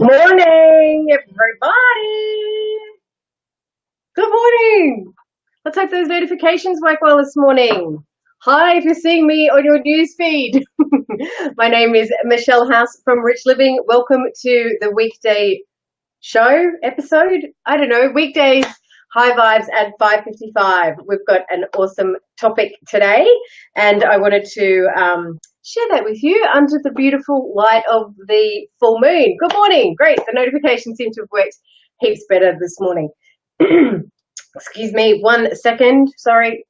Morning, everybody. Good morning. Let's hope those notifications work well this morning. Hi, if you're seeing me on your news feed. My name is Michelle House from Rich Living. Welcome to the weekday show episode. I don't know, weekdays, high vibes at 5:55. We've got an awesome topic today, and I wanted to share that with you under the beautiful light of the full moon. Good morning. Great. The notifications seem to have worked heaps better this morning. Excuse me, 1 second. Sorry.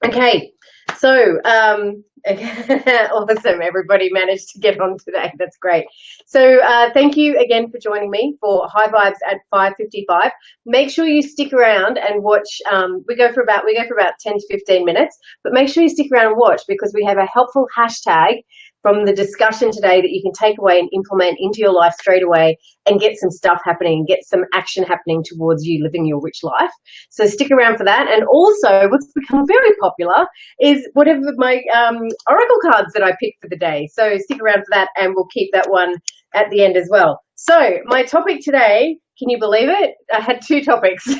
Okay. So, awesome. Everybody managed to get on today. That's great. So, thank you again for joining me for High Vibes at 5:55. Make sure you stick around and watch. We go for about 10 to 15 minutes, but make sure you stick around and watch because we have a helpful hashtag from the discussion today that you can take away and implement into your life straight away and get some stuff happening, get some action happening towards you living your rich life. So stick around for that. And also what's become very popular is whatever my oracle cards that I picked for the day. So stick around for that and we'll keep that one at the end as well. So my topic today, can you believe it? I had two topics. The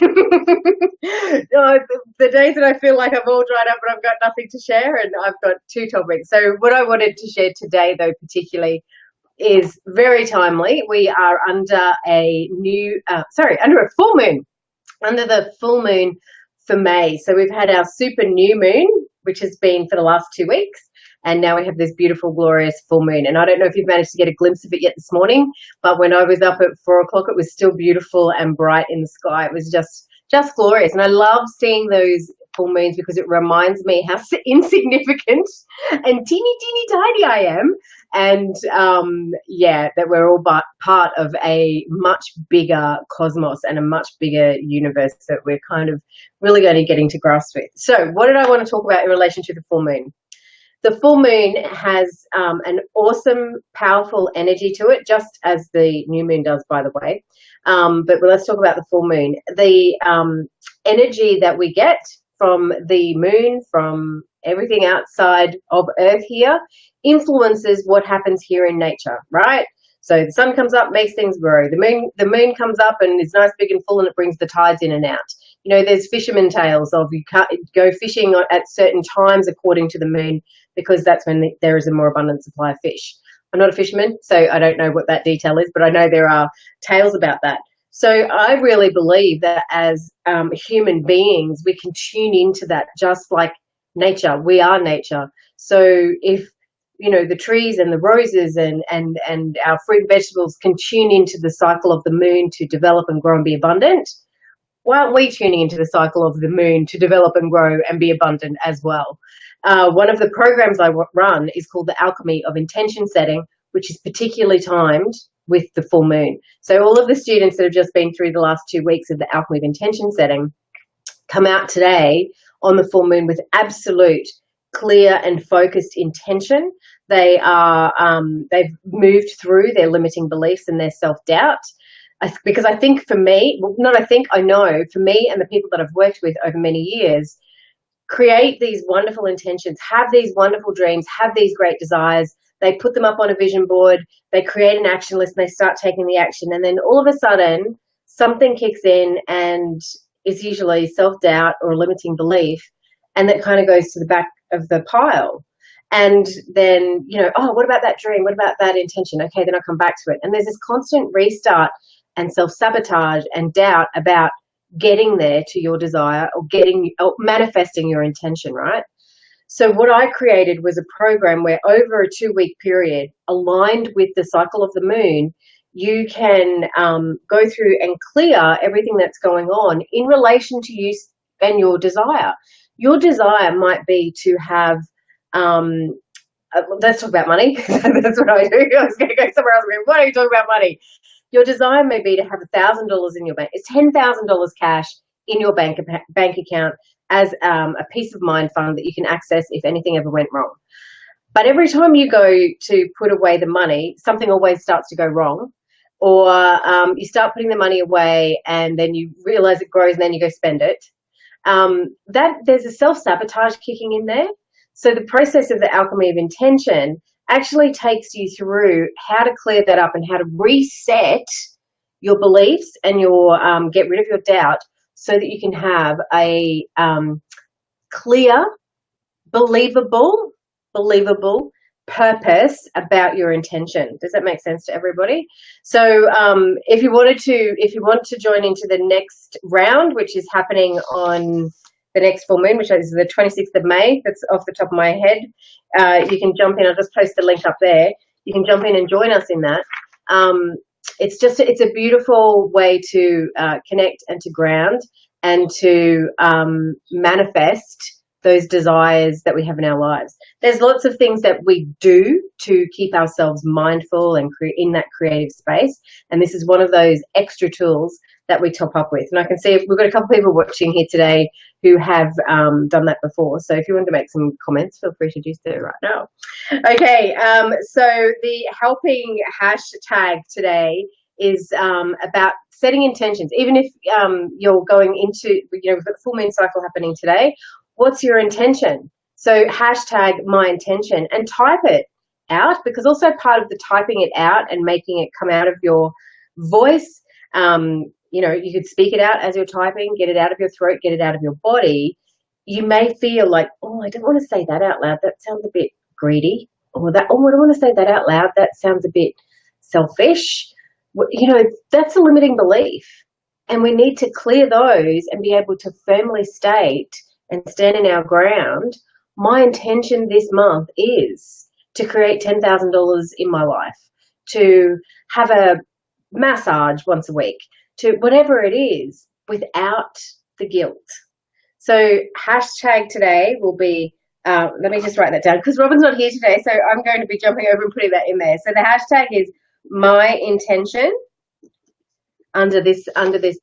days that I feel like I'm all dried up and I've got nothing to share, and I've got two topics. So what I wanted to share today, though, particularly is very timely. We are under a under a full moon, under the full moon for May. So we've had our super new moon, which has been for the last 2 weeks. And now we have this beautiful, glorious full moon. And I don't know if you've managed to get a glimpse of it yet this morning, but when I was up at 4 o'clock, it was still beautiful and bright in the sky. It was just glorious. And I love seeing those full moons because it reminds me how insignificant and teeny tiny I am. And that we're all part of a much bigger cosmos and a much bigger universe that we're kind of really only getting to grasp with. So what did I want to talk about in relation to the full moon? The full moon has an awesome, powerful energy to it, just as the new moon does, by the way. But let's talk about the full moon. The energy that we get from the moon, from everything outside of Earth here, influences what happens here in nature, right? So the sun comes up, makes things grow. The moon comes up and is nice, big and full, and it brings the tides in and out. You know, there's fisherman tales of you can't go fishing at certain times according to the moon because that's when there is a more abundant supply of fish. I'm not a fisherman, so I don't know what that detail is, but I know there are tales about that. So I really believe that as human beings, we can tune into that just like nature. We are nature. So if the trees and the roses and our fruit and vegetables can tune into the cycle of the moon to develop and grow and be abundant, why aren't we tuning into the cycle of the moon to develop and grow and be abundant as well? One of the programs I run is called the Alchemy of Intention Setting, which is particularly timed with the full moon. So all of the students that have just been through the last 2 weeks of the Alchemy of Intention Setting come out today on the full moon with absolute clear and focused intention. They've moved through their limiting beliefs and their self-doubt. Because I think for me, I know for me and the people that I've worked with over many years, create these wonderful intentions, have these wonderful dreams, have these great desires. They put them up on a vision board, they create an action list, and they start taking the action. And then all of a sudden, something kicks in and is usually self-doubt or a limiting belief, and that kind of goes to the back of the pile. And then, what about that dream? What about that intention? Okay, then I'll come back to it. And there's this constant restart and self-sabotage and doubt about getting there to your desire or manifesting your intention, right? So what I created was a program where over a 2-week period, aligned with the cycle of the moon, you can go through and clear everything that's going on in relation to you and your desire. Your desire might be to have, let's talk about money. That's what I do. I was going to go somewhere else. Why are you talking about money? Your desire may be to have $1,000 in your bank. It's $10,000 cash in your bank account as a peace of mind fund that you can access if anything ever went wrong. But every time you go to put away the money, something always starts to go wrong. Or you start putting the money away and then you realize it grows and then you go spend it. There's a self-sabotage kicking in there. So the process of the alchemy of intention actually takes you through how to clear that up and how to reset your beliefs and your get rid of your doubt so that you can have a clear, believable purpose about your intention. Does that make sense to everybody? So if you want to join into the next round, which is happening on the next full moon, which is the 26th of May, that's off the top of my head, you can jump in. I'll just post the link up there. You can jump in and join us in that. It's a beautiful way to connect and to ground and to manifest those desires that we have in our lives. There's lots of things that we do to keep ourselves mindful and in that creative space. And this is one of those extra tools that we top up with. And I can see we've got a couple of people watching here today who have done that before. So if you want to make some comments, feel free to do so right now. Okay, so the helping hashtag today is about setting intentions. Even if you're going into, we've got the full moon cycle happening today, what's your intention? So hashtag my intention and type it out, because also part of the typing it out and making it come out of your voice, you could speak it out as you're typing, get it out of your throat, get it out of your body. You may feel like, oh, I don't want to say that out loud. That sounds a bit greedy. Or that, oh, I don't want to say that out loud. That sounds a bit selfish. That's a limiting belief. And we need to clear those and be able to firmly state and stand in our ground. My intention this month is to create $10,000 in my life, to have a massage once a week, to whatever it is, without the guilt. So hashtag today will be, let me just write that down because Robin's not here today, so I'm going to be jumping over and putting that in there. So the hashtag is my intention under this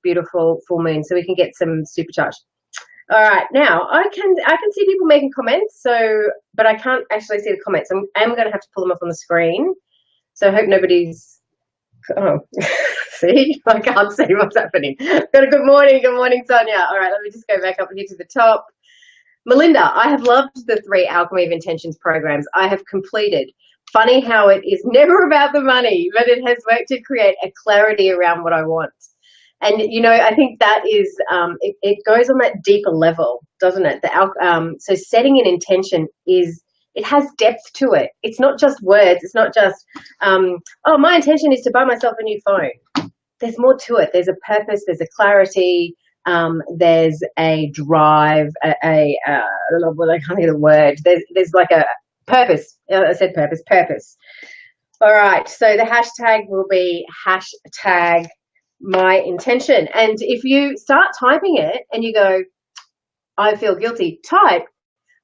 beautiful full moon, so we can get some supercharge. All right, now I can see people making comments, but I can't actually see the comments. I'm going to have to pull them up on the screen. So I hope nobody's. Oh, see, I can't see what's happening. Got a good morning, Sonia. All right, let me just go back up here to the top. Melinda, I have loved the 3 Alchemy of Intentions programs I have completed. Funny how it is never about the money, but it has worked to create a clarity around what I want. And, I think that is, it goes on that deeper level, doesn't it? So setting an intention it has depth to it. It's not just words. It's not just, oh, my intention is to buy myself a new phone. There's more to it. There's a purpose. There's a clarity. There's a drive. I can't think of the word. There's like a purpose. I said purpose. All right. So the hashtag will be hashtag my intention. And if you start typing it and you go, I feel guilty, type,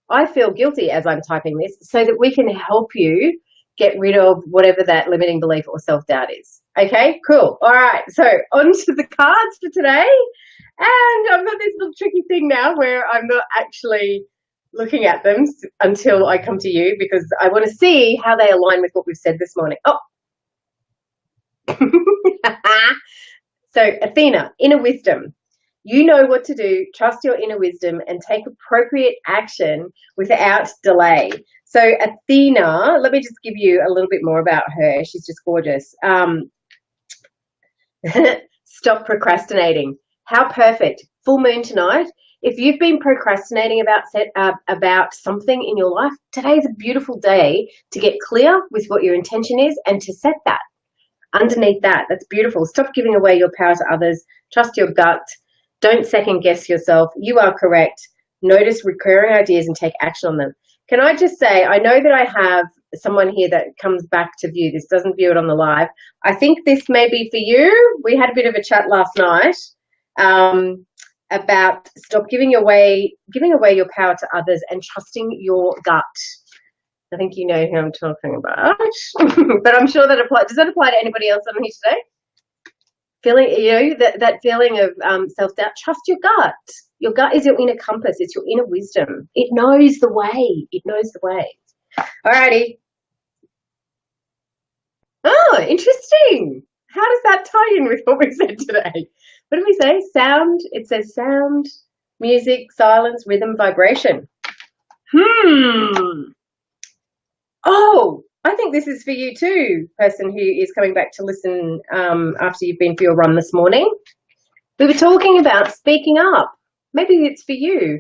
I feel guilty as I'm typing this, so that we can help you get rid of whatever that limiting belief or self-doubt is. Okay, cool. All right, so on to the cards for today. And I've got this little tricky thing now where I'm not actually looking at them until I come to you, because I want to see how they align with what we've said this morning. Oh. So Athena, inner wisdom. You know what to do, trust your inner wisdom and take appropriate action without delay. So Athena, let me just give you a little bit more about her. She's just gorgeous. Stop procrastinating. How perfect. Full moon tonight. If you've been procrastinating about something in your life, today's a beautiful day to get clear with what your intention is and to set that. Underneath that, that's beautiful. Stop giving away your power to others. Trust your gut. Don't second guess yourself. You are correct. Notice recurring ideas and take action on them. Can I just say, I know that I have someone here that comes back to view this, doesn't view it on the live. I think this may be for you. We had a bit of a chat last night about stop giving away your power to others and trusting your gut. I think you know who I'm talking about. But I'm sure that applies. Does that apply to anybody else on here today? Feeling, that feeling of self-doubt. Trust your gut. Your gut is your inner compass. It's your inner wisdom. It knows the way. It knows the way. Alrighty. Oh, interesting. How does that tie in with what we said today? What did we say? Sound. It says sound, music, silence, rhythm, vibration. Oh, I think this is for you too, person who is coming back to listen after you've been for your run this morning. We were talking about speaking up. Maybe it's for you.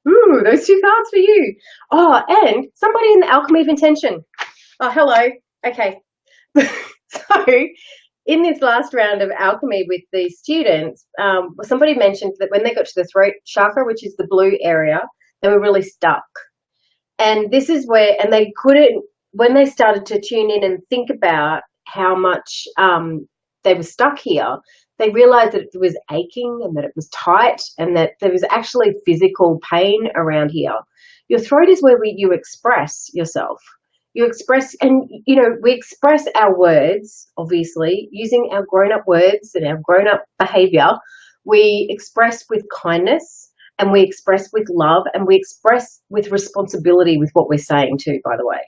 Ooh, those two cards for you. Oh, and somebody in the alchemy of intention. Oh, hello. Okay. So, in this last round of alchemy with these students, somebody mentioned that when they got to the throat chakra, which is the blue area, they were really stuck. And this is where, and they couldn't, when they started to tune in and think about how much they were stuck here, they realized that it was aching and that it was tight and that there was actually physical pain around here. Your throat is where you express yourself. You express, and you know, we express our words, obviously, using our grown up words and our grown up behavior. We express with kindness and we express with love and we express with responsibility with what we're saying too, by the way.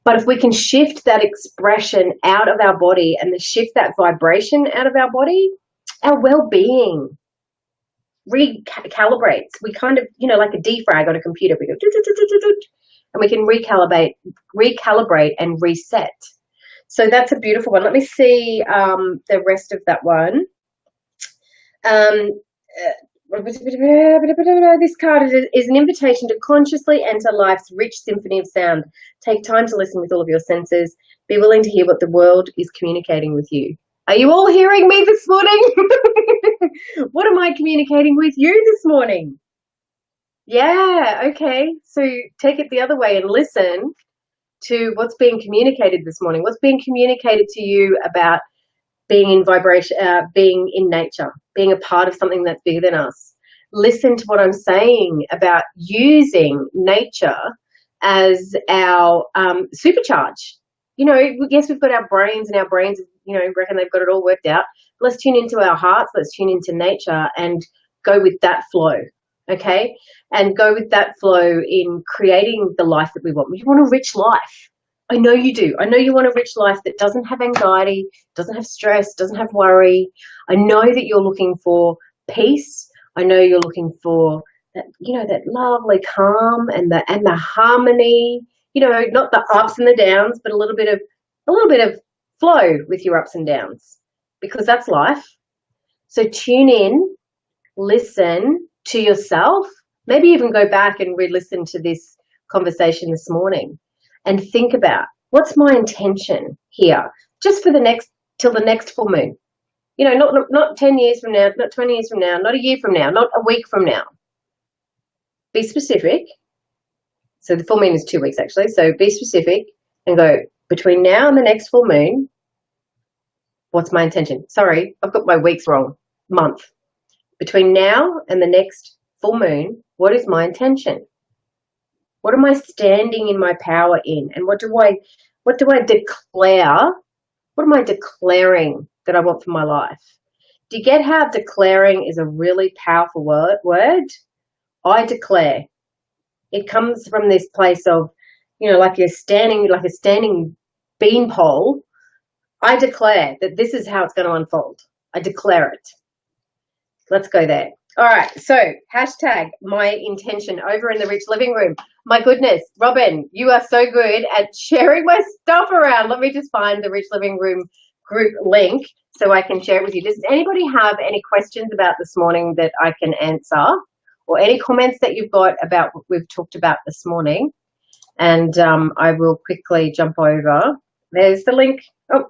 But if we can shift that expression out of our body and shift that vibration out of our body, our well-being recalibrates. We kind of, you know, like a defrag on a computer, we go and we can recalibrate and reset. So that's a beautiful one. Let me see the rest of that one. This card is an invitation to consciously enter life's rich symphony of sound. Take time to listen with all of your senses. Be willing to hear what the world is communicating with you. Are you all hearing me this morning? What am I communicating with you this morning? Yeah, okay. So take it the other way and listen to what's being communicated this morning. What's being communicated to you about being in vibration, being in nature, being a part of something that's bigger than us. Listen to what I'm saying about using nature as our supercharge. You know, yes, we've got our brains and our brains, you know, reckon they've got it all worked out. Let's tune into our hearts. Let's tune into nature and go with that flow. Okay. And go with that flow in creating the life that we want. We want a rich life. I know you do. I know you want a rich life that doesn't have anxiety, doesn't have stress, doesn't have worry. I know that you're looking for peace. I know you're looking for that, you know, that lovely calm and the harmony, you know, not the ups and the downs, but a little bit of flow with your ups and downs, because that's life. So tune in, listen to yourself, maybe even go back and re-listen to this conversation this morning. And think about, what's my intention here, just for till the next full moon. You know, not 10 years from now, not 20 years from now, not a year from now, not a week from now. Be specific. So the full moon is 2 weeks actually. So be specific and go, between now and the next full moon, what's my intention? Sorry, I've got my weeks wrong. Month. Between now and the next full moon, what is my intention? What am I standing in my power in? And what do I declare? What am I declaring that I want for my life? Do you get how declaring is a really powerful word? I declare. It comes from this place of, you know, like a standing beanpole. I declare that this is how it's going to unfold. I declare it. Let's go there. All right, so hashtag my intention over in the Rich Living Room. My goodness, Robin, you are so good at sharing my stuff around. Let me just find the Rich Living Room group link so I can share it with you. Does anybody have any questions about this morning that I can answer, or any comments that you've got about what we've talked about this morning? And I will quickly jump over. There's the link. Oh,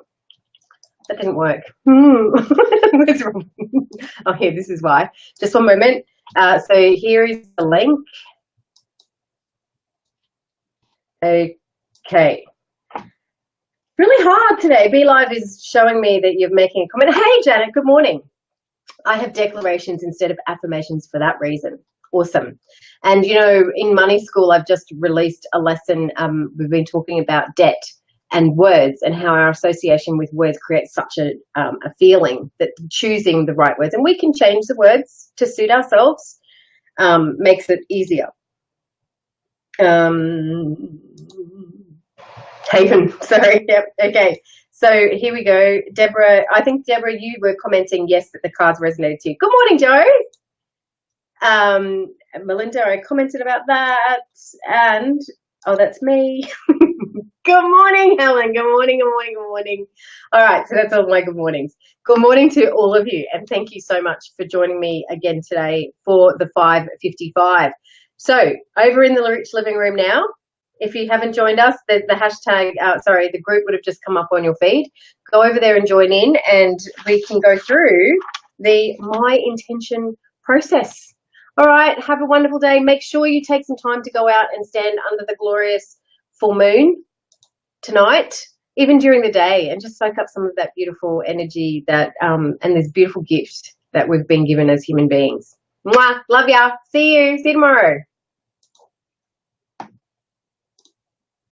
that didn't work. Where's Robin? Oh, here, this is why. Just one moment. So here is the link. Okay. Really hard today. BeLive is showing me that you're making a comment. Hey, Janet, good morning. I have declarations instead of affirmations for that reason. Awesome. And, you know, in Money School, I've just released a lesson. We've been talking about debt and words, and how our association with words creates such a feeling that choosing the right words, and we can change the words to suit ourselves, makes it easier. Haven, sorry, yep, okay. So here we go. Deborah, I think, Deborah, you were commenting, yes, that the cards resonated to you. Good morning, Joe. Melinda, I commented about that, and, oh, that's me. Good morning, Helen. Good morning, good morning, good morning. All right, so that's all my good mornings. Good morning to all of you, and thank you so much for joining me again today for the 5:55. So, over in the Rich Living Room now, if you haven't joined us, the hashtag, the group would have just come up on your feed. Go over there and join in, and we can go through the My Intention process. All right, have a wonderful day. Make sure you take some time to go out and stand under the glorious full moon tonight, even during the day, and just soak up some of that beautiful energy that and this beautiful gift that we've been given as human beings. Mwah, love ya. See you tomorrow.